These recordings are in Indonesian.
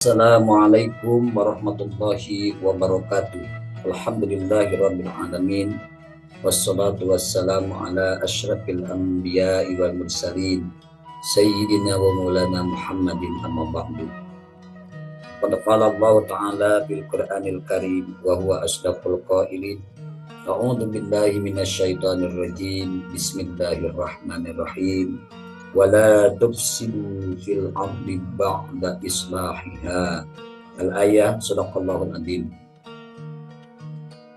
Assalamualaikum warahmatullahi wabarakatuh. Alhamdulillahirabbil alamin. Wassalatu wassalamu ala asyrafil anbiya'i wal mursalin sayyidina wa maulana Muhammadin amma ba'du. Qad qala Allah ta'ala bil Qur'anil Karim wa huwa asdaqul qailin. A'udzu billahi minasyaitonir rajim. Bismillahirrahmanirrahim. Wala tufsidu fil ardi ba'da islahiha. Al-ayah, sadaqallahul adzim.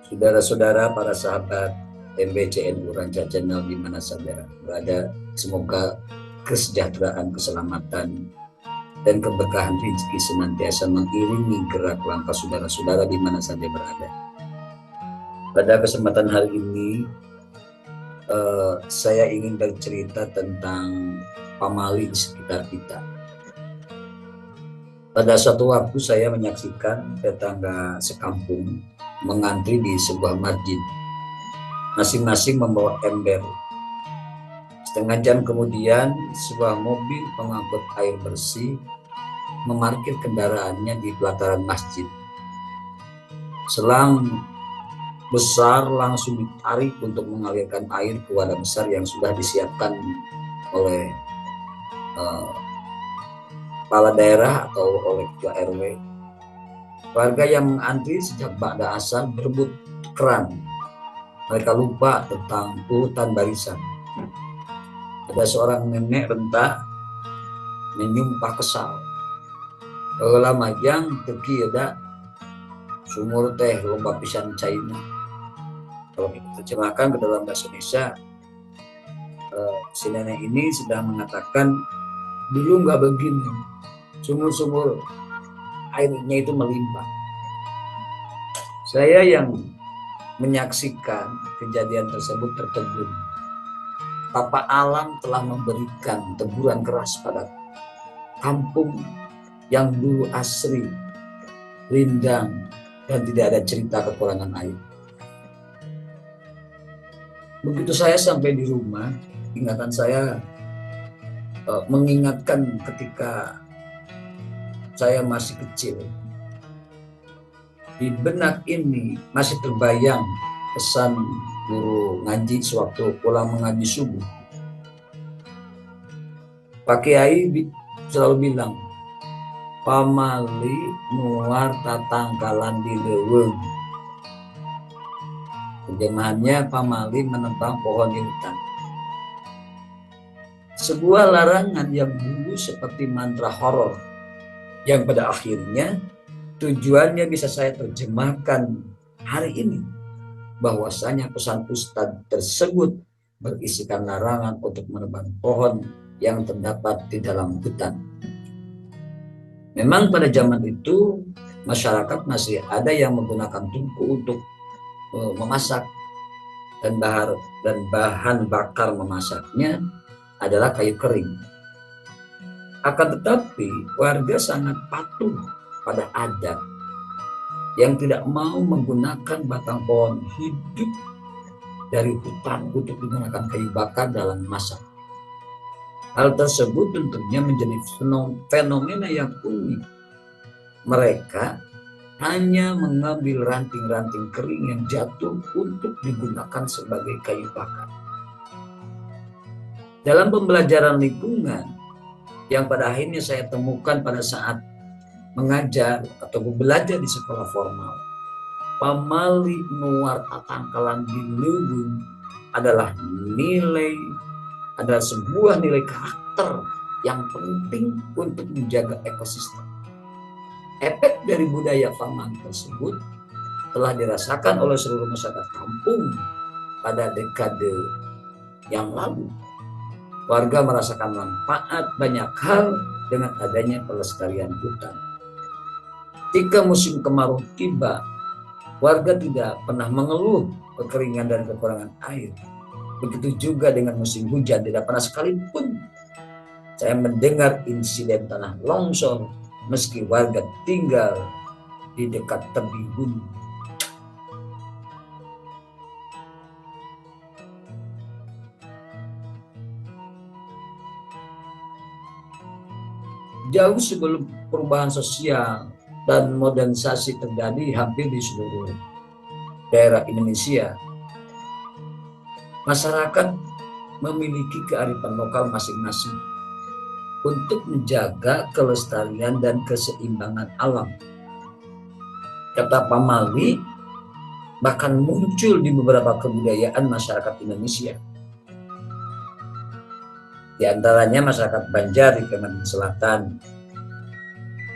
Saudara-saudara, para sahabat MBCNU Ranca Channel di mana saudara berada, semoga kesejahteraan, keselamatan, dan keberkahan rezeki senantiasa mengiringi gerak langkah saudara-saudara di mana saja berada. Pada kesempatan hari ini saya ingin bercerita tentang pamali di sekitar kita. Pada suatu waktu saya menyaksikan tetangga sekampung mengantri di sebuah masjid, masing-masing membawa ember. Setengah jam kemudian sebuah mobil pengangkut air bersih memarkir kendaraannya di pelataran masjid. Selang besar langsung ditarik untuk mengalirkan air ke wadah besar yang sudah disiapkan oleh kepala daerah atau oleh ketua RW. Warga yang mengantri sejak ba'da asar berebut keran. Mereka lupa tentang urutan barisan. Ada seorang nenek renta menyumpah kesal. Heula majang teki ada sumur teh lomba pisan China. Kalau kita terjemahkan ke dalam bahasa Indonesia, si nenek ini sedang mengatakan dulu nggak begini, sumur-sumur airnya itu melimpah. Saya yang menyaksikan kejadian tersebut tertegun. Papa alam telah memberikan teguran keras pada kampung yang dulu asri, rindang, dan tidak ada cerita kekurangan air. Begitu saya sampai di rumah, ingatan saya mengingatkan ketika saya masih kecil. Di benak ini masih terbayang pesan guru ngaji sewaktu pulang mengaji subuh. Pak Kiai selalu bilang, pamali nuar tatangkalan di leuweung. Terjemahannya, pamali menebang pohon di hutan. Sebuah larangan yang dulu seperti mantra horor, yang pada akhirnya tujuannya bisa saya terjemahkan hari ini, bahwasanya pesan Ustadz tersebut berisikan larangan untuk menebang pohon yang terdapat di dalam hutan. Memang pada zaman itu masyarakat masih ada yang menggunakan tungku untuk memasak, dan bahan bakar memasaknya adalah kayu kering. Akan tetapi warga sangat patuh pada adat yang tidak mau menggunakan batang pohon hidup dari hutan untuk digunakan kayu bakar dalam memasak. Hal tersebut tentunya menjadi fenomena yang unik. Mereka hanya mengambil ranting-ranting kering yang jatuh untuk digunakan sebagai kayu bakar. Dalam pembelajaran lingkungan yang pada akhirnya saya temukan pada saat mengajar atau belajar di sekolah formal, pamali nuar tatangkalan di leuweung adalah sebuah nilai karakter yang penting untuk menjaga ekosistem. Efek dari budaya paman tersebut telah dirasakan oleh seluruh masyarakat kampung pada dekade yang lalu. Warga merasakan manfaat banyak hal dengan adanya pelestarian hutan. Ketika musim kemarau tiba, warga tidak pernah mengeluh kekeringan dan kekurangan air. Begitu juga dengan musim hujan, tidak pernah sekalipun saya mendengar insiden tanah longsor meski warga tinggal di dekat tebing gunung. jauh sebelum perubahan sosial dan modernisasi terjadi hampir di seluruh daerah Indonesia, masyarakat memiliki kearifan lokal masing-masing untuk menjaga kelestarian dan keseimbangan alam. Kata pamali bahkan muncul di beberapa kebudayaan masyarakat Indonesia. Di antaranya masyarakat Banjar di Kalimantan Selatan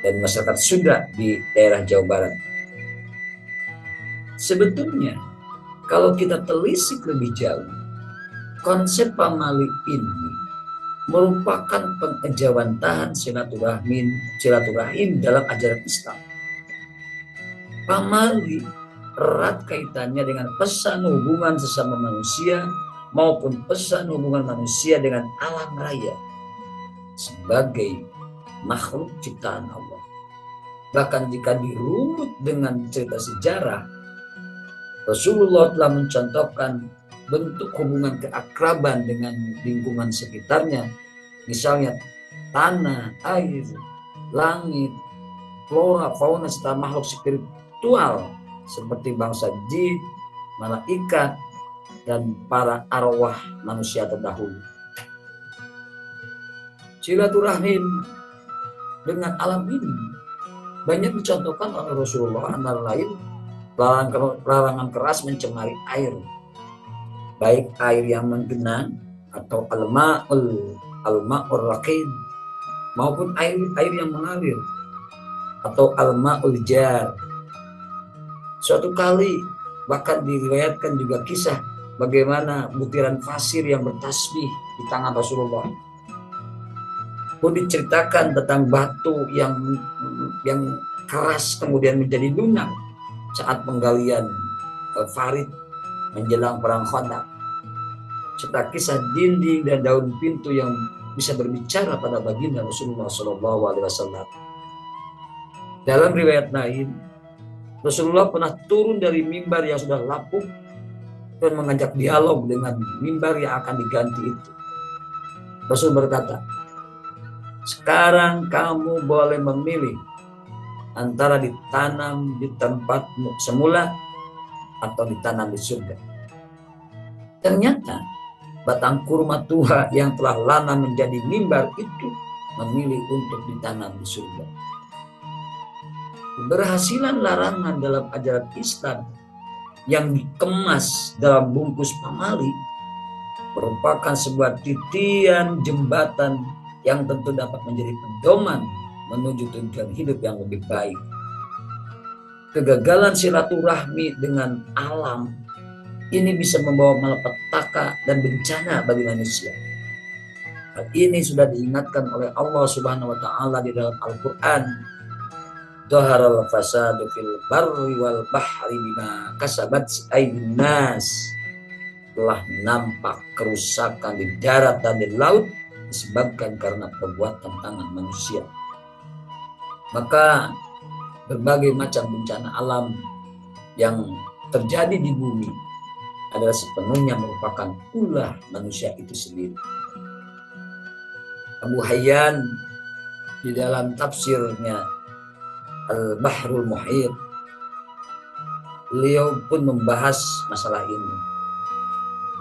dan masyarakat Sunda di daerah Jawa Barat. Sebetulnya kalau kita telisik lebih jauh, konsep pamali ini merupakan pengejawantahan silaturahim dalam ajaran Islam. Pamali erat kaitannya dengan pesan hubungan sesama manusia maupun pesan hubungan manusia dengan alam raya sebagai makhluk ciptaan Allah. Bahkan jika dirunut dengan cerita sejarah, Rasulullah telah mencontohkan bentuk hubungan keakraban dengan lingkungan sekitarnya, misalnya tanah, air, langit, flora, fauna, serta makhluk spiritual seperti bangsa jin, malaikat, dan para arwah manusia terdahulu. Silaturahim dengan alam ini banyak dicontohkan oleh Rasulullah, antara lain larangan keras mencemari air, baik air yang menggenang atau al-ma'ur raqid maupun air yang mengalir atau al-ma'ul jar. Suatu kali bahkan diriwayatkan juga kisah bagaimana butiran pasir yang bertasbih di tangan Rasulullah. Pun diceritakan tentang batu yang keras kemudian menjadi lunak saat penggalian Farid menjelang perang Khandaq, serta kisah dinding dan daun pintu yang bisa berbicara pada baginda Rasulullah SAW. Dalam riwayat lain, Rasulullah pernah turun dari mimbar yang sudah lapuk dan mengajak dialog dengan mimbar yang akan diganti itu. Rasul berkata, "Sekarang kamu boleh memilih antara ditanam di tempatmu semula atau ditanam di surga." Ternyata batang kurma tua yang telah lama menjadi mimbar itu memilih untuk ditanam di surga. Keberhasilan larangan dalam ajaran Islam yang dikemas dalam bungkus pamali merupakan sebuah titian jembatan yang tentu dapat menjadi pedoman menuju tujuan hidup yang lebih baik. Kegagalan silaturahmi dengan alam ini bisa membawa malapetaka dan bencana bagi manusia. Hal ini sudah diingatkan oleh Allah Subhanahu wa taala di dalam Al-Qur'an. Dhaharal fasadu fil barri wal bahri bima kasabat aydin nas. Telah nampak kerusakan di darat dan di laut disebabkan karena perbuatan tangan manusia. Maka berbagai macam bencana alam yang terjadi di bumi adalah sepenuhnya merupakan ulah manusia itu sendiri. Abu Hayyan di dalam tafsirnya Al-Bahrul Muhit, beliau pun membahas masalah ini.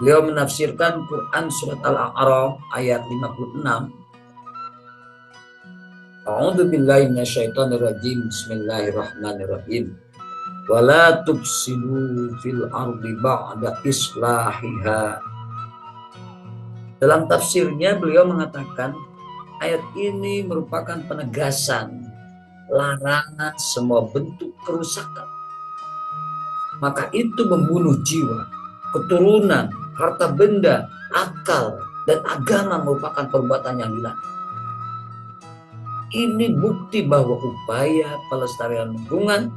Beliau menafsirkan Quran surat Al-A'raf ayat 56. A'udzu billahi minasyaitonir rajim. Bismillahirrahmanirrahim. Wala tufsidu fil ardi ba'da islahiha. Dalam tafsirnya beliau mengatakan ayat ini merupakan penegasan larangan semua bentuk kerusakan. Maka itu membunuh jiwa, keturunan, harta benda, akal, dan agama merupakan perbuatan yang hilang. Ini bukti bahwa upaya pelestarian lingkungan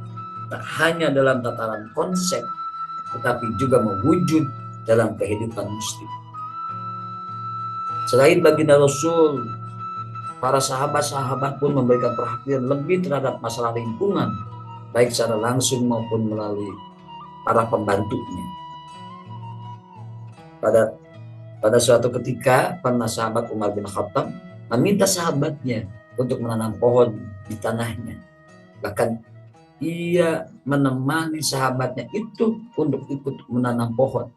tak hanya dalam tataran konsep, tetapi juga mewujud dalam kehidupan muslim. Selain baginda Rasul, para sahabat-sahabat pun memberikan perhatian lebih terhadap masalah lingkungan, baik secara langsung maupun melalui para pembantunya. Pada suatu ketika, pernah sahabat Umar bin Khattab meminta sahabatnya untuk menanam pohon di tanahnya. Bahkan ia menemani sahabatnya itu untuk ikut menanam pohon.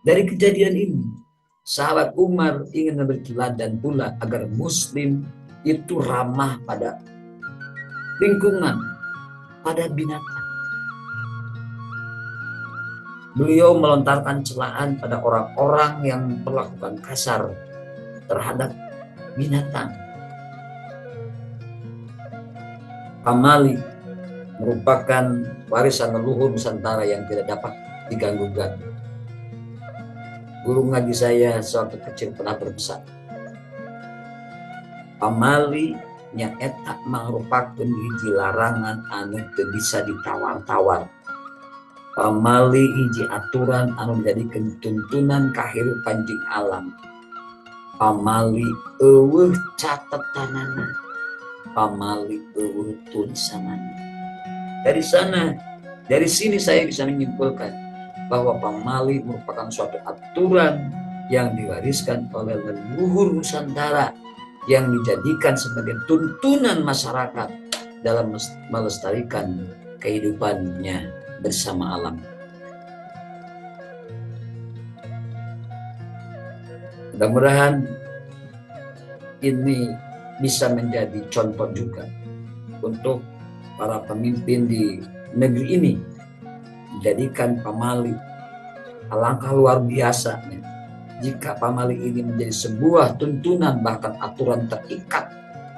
Dari kejadian ini, sahabat Umar ingin memberi teladan pula agar Muslim itu ramah pada lingkungan, pada binatang. Beliau melontarkan celaan pada orang-orang yang melakukan kasar terhadap binatang. Pamali merupakan warisan leluhur Nusantara yang tidak dapat diganggu-ganggu. Guru ngaji saya sewaktu kecil pernah berpesan, pamali nya eta merupakan hiji larangan anu teu bisa ditawar-tawar. Pamali hiji aturan anu dijadikeun tuntunan kahirupan jeung alam. Pamali eueuh catetanana, pamali eueuh tulisanana. Dari sini saya bisa menyimpulkan bahwa pamali merupakan suatu aturan yang diwariskan oleh leluhur Nusantara yang dijadikan sebagai tuntunan masyarakat dalam melestarikan kehidupannya bersama alam. Mudah-mudahan ini bisa menjadi contoh juga untuk para pemimpin di negeri ini, menjadikan pamali. Alangkah luar biasanya jika pamali ini menjadi sebuah tuntunan bahkan aturan terikat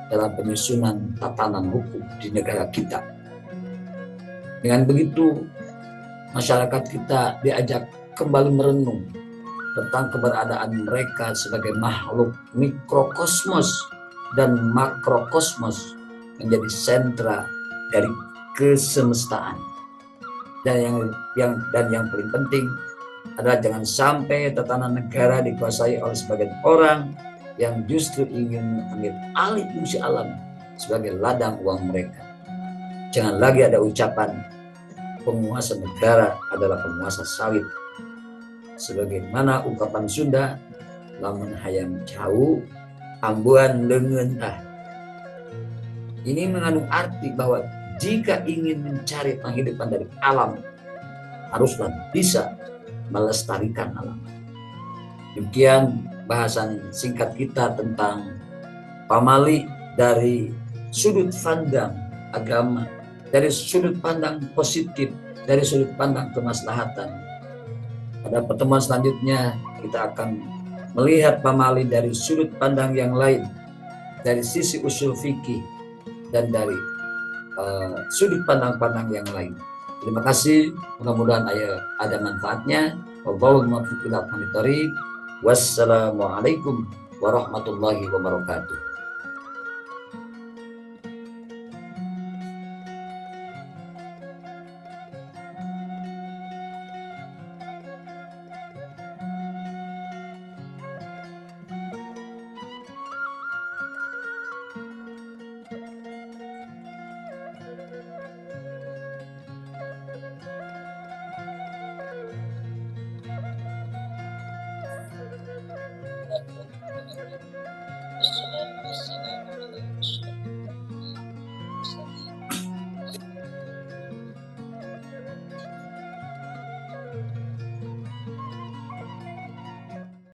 dalam penyusunan tatanan hukum di negara kita. Dengan begitu, masyarakat kita diajak kembali merenung tentang keberadaan mereka sebagai makhluk mikrokosmos dan makrokosmos menjadi sentra dari kesemestaan. Dan yang paling penting adalah jangan sampai tatanan negara dikuasai oleh sebagian orang yang justru ingin mengambil alih fungsi alam sebagai ladang uang mereka. Jangan lagi ada ucapan penguasa negara adalah penguasa sawit. Sebagaimana ungkapan Sunda, lamun hayang jauh, ambuan leungeun tah. Ini mengandung arti bahwa jika ingin mencari penghidupan dari alam, haruslah bisa melestarikan alam. Demikian bahasan singkat kita tentang pamali dari sudut pandang agama, dari sudut pandang positif, dari sudut pandang kemaslahatan. Pada pertemuan selanjutnya kita akan melihat pamali dari sudut pandang yang lain, dari sisi usul fikih dan dari sudut pandang-pandang yang lain. Terima kasih, mudah-mudahan ada manfaatnya. Wassalamualaikum warahmatullahi wabarakatuh.